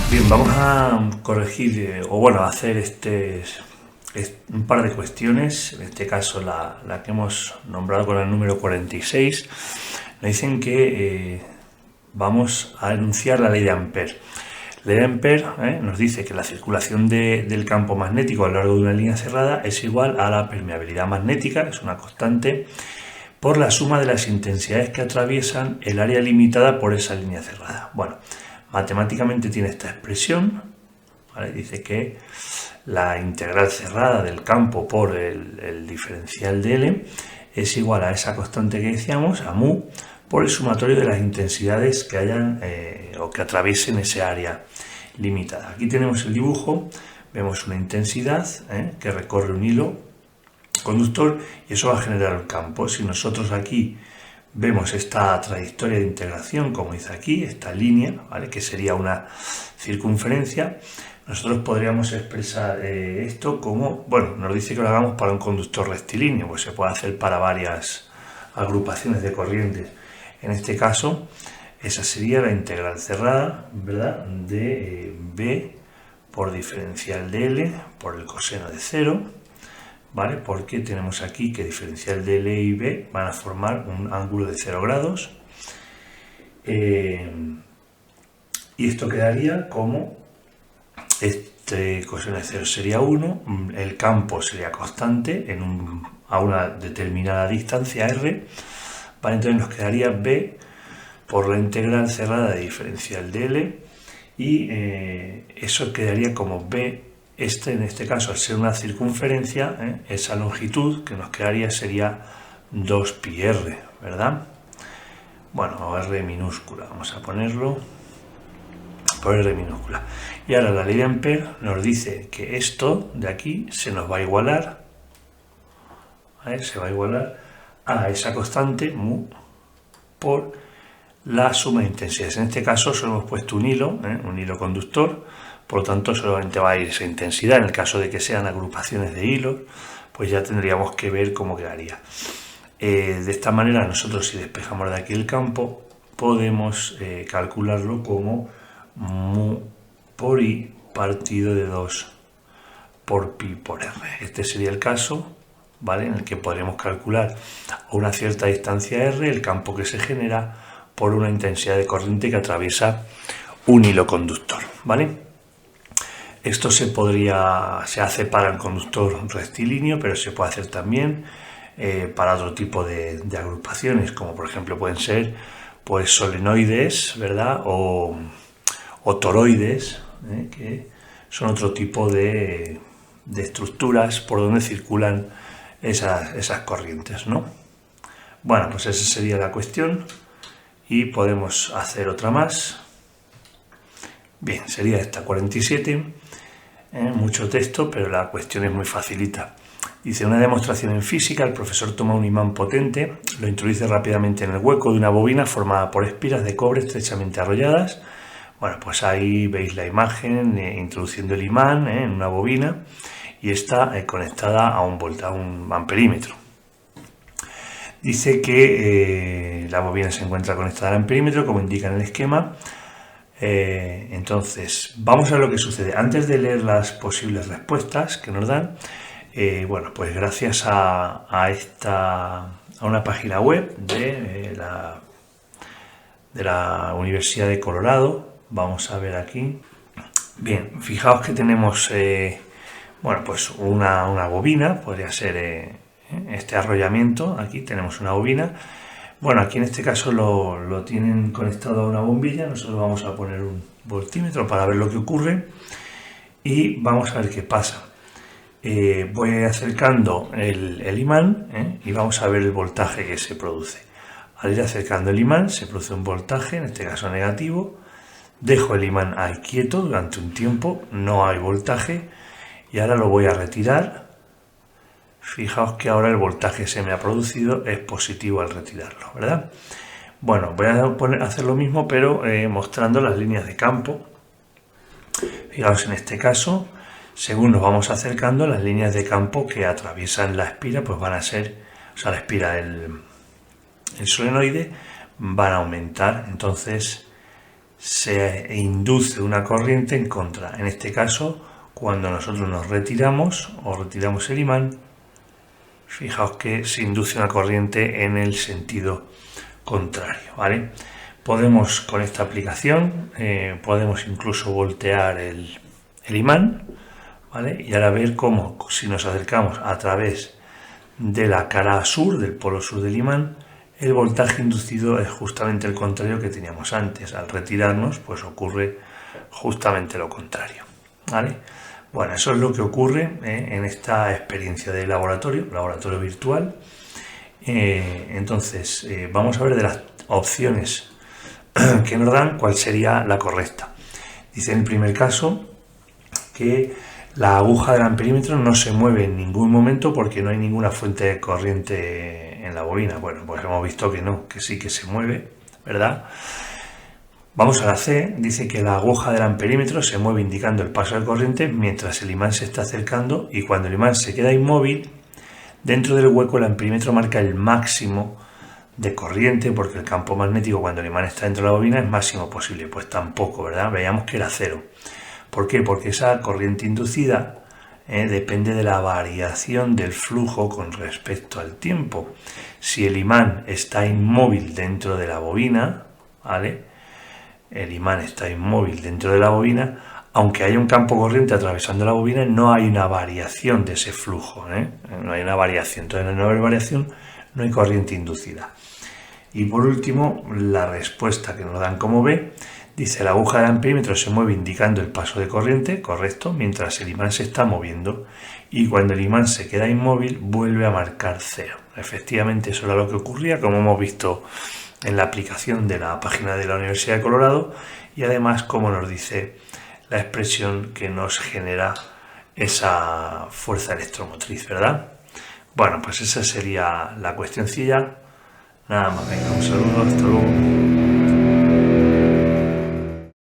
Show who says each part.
Speaker 1: Bien, vamos a corregir, a hacer un par de cuestiones. En este caso, la que hemos nombrado con el número 46. Nos dicen que vamos a enunciar la ley de Ampère. La ley de Ampère nos dice que la circulación del campo magnético a lo largo de una línea cerrada es igual a la permeabilidad magnética, que es una constante, por la suma de las intensidades que atraviesan el área limitada por esa línea cerrada. Bueno, matemáticamente tiene esta expresión, ¿vale? Dice que la integral cerrada del campo por el diferencial de L es igual a esa constante que decíamos, a mu, por el sumatorio de las intensidades que hayan o que atraviesen ese área limitada. Aquí tenemos el dibujo, vemos una intensidad que recorre un hilo conductor y eso va a generar un campo. Si nosotros aquí vemos esta trayectoria de integración, como dice aquí, esta línea, ¿vale?, que sería una circunferencia, nosotros podríamos expresar esto como, bueno, nos dice que lo hagamos para un conductor rectilíneo, pues se puede hacer para varias agrupaciones de corrientes. En este caso, esa sería la integral cerrada, ¿verdad?, de B por diferencial de L por el coseno de 0, ¿vale? Porque tenemos aquí que diferencial de L y B van a formar un ángulo de 0 grados. Y esto quedaría como este coseno de 0 sería 1, el campo sería constante a una determinada distancia R, ¿vale? Entonces nos quedaría B por la integral cerrada de diferencial de L y eso quedaría como B. En este caso, al ser una circunferencia, esa longitud que nos quedaría sería 2πr, ¿verdad? Bueno, R minúscula, vamos a ponerlo por R minúscula. Y ahora la ley de Ampère nos dice que esto de aquí se nos va a igualar, ¿vale?, se va a igualar a esa constante mu por la suma de intensidades. En este caso solo hemos puesto un hilo conductor, por lo tanto solamente va a ir esa intensidad. En el caso de que sean agrupaciones de hilos, pues ya tendríamos que ver cómo quedaría. De esta manera nosotros, si despejamos de aquí el campo, podemos calcularlo como mu por i partido de 2 por pi por r. Este sería el caso, ¿vale?, en el que podremos calcular a una cierta distancia r el campo que se genera por una intensidad de corriente que atraviesa un hilo conductor, ¿vale? Esto se hace para el conductor rectilíneo, pero se puede hacer también para otro tipo de agrupaciones, como por ejemplo pueden ser pues solenoides, ¿verdad?, o toroides, que son otro tipo de estructuras por donde circulan esas corrientes, ¿no? Bueno, pues esa sería la cuestión y podemos hacer otra más. Bien, sería esta 47, mucho texto, pero la cuestión es muy facilita. Dice, una demostración en física, el profesor toma un imán potente, lo introduce rápidamente en el hueco de una bobina formada por espiras de cobre estrechamente arrolladas. Bueno, pues ahí veis la imagen introduciendo el imán en una bobina y está conectada a un amperímetro. Dice que la bobina se encuentra conectada al amperímetro, como indica en el esquema. Entonces, vamos a ver lo que sucede. Antes de leer las posibles respuestas que nos dan, bueno, pues gracias a una página web de la Universidad de Colorado, vamos a ver aquí. Bien, fijaos que tenemos, bueno, pues una bobina, podría ser este arrollamiento. Aquí tenemos una bobina. Bueno, aquí en este caso lo tienen conectado a una bombilla. Nosotros vamos a poner un voltímetro para ver lo que ocurre y vamos a ver qué pasa. Voy acercando el imán y vamos a ver el voltaje que se produce. Al ir acercando el imán se produce un voltaje, en este caso negativo. Dejo el imán ahí quieto durante un tiempo, no hay voltaje y ahora lo voy a retirar. Fijaos que ahora el voltaje se me ha producido, es positivo al retirarlo, ¿verdad? Bueno, voy a hacer lo mismo, pero mostrando las líneas de campo. Fijaos en este caso, según nos vamos acercando, las líneas de campo que atraviesan la espira, pues van a ser, o sea, la espira del solenoide, van a aumentar. Entonces, se induce una corriente en contra. En este caso, cuando nosotros nos retiramos o retiramos el imán, fijaos que se induce una corriente en el sentido contrario, ¿vale? Podemos, con esta aplicación, podemos incluso voltear el imán, ¿vale? Y ahora ver cómo, si nos acercamos a través de la cara sur, del polo sur del imán, el voltaje inducido es justamente el contrario que teníamos antes. Al retirarnos, pues ocurre justamente lo contrario, ¿vale? Bueno, eso es lo que ocurre en esta experiencia de laboratorio virtual. Entonces, vamos a ver de las opciones que nos dan cuál sería la correcta. Dice en el primer caso que la aguja del amperímetro no se mueve en ningún momento porque no hay ninguna fuente de corriente en la bobina. Bueno, pues hemos visto que no, que sí que se mueve, ¿verdad? Vamos a la C, dice que la aguja del amperímetro se mueve indicando el paso de corriente mientras el imán se está acercando, y cuando el imán se queda inmóvil, dentro del hueco el amperímetro marca el máximo de corriente, porque el campo magnético cuando el imán está dentro de la bobina es máximo posible. Pues tampoco, ¿verdad? Veíamos que era cero. ¿Por qué? Porque esa corriente inducida depende de la variación del flujo con respecto al tiempo. Si el imán está inmóvil dentro de la bobina, ¿vale? El imán está inmóvil dentro de la bobina, aunque haya un campo corriente atravesando la bobina, no hay una variación de ese flujo, no hay una variación. Entonces, al no haber variación, no hay corriente inducida. Y por último, la respuesta que nos dan como B, dice la aguja del amperímetro se mueve indicando el paso de corriente, correcto, mientras el imán se está moviendo, y cuando el imán se queda inmóvil vuelve a marcar cero. Efectivamente, eso era lo que ocurría, como hemos visto en la aplicación de la página de la Universidad de Colorado, y además como nos dice la expresión que nos genera esa fuerza electromotriz, ¿verdad? Bueno, pues esa sería la cuestioncilla. Nada más, venga, un saludo, hasta luego.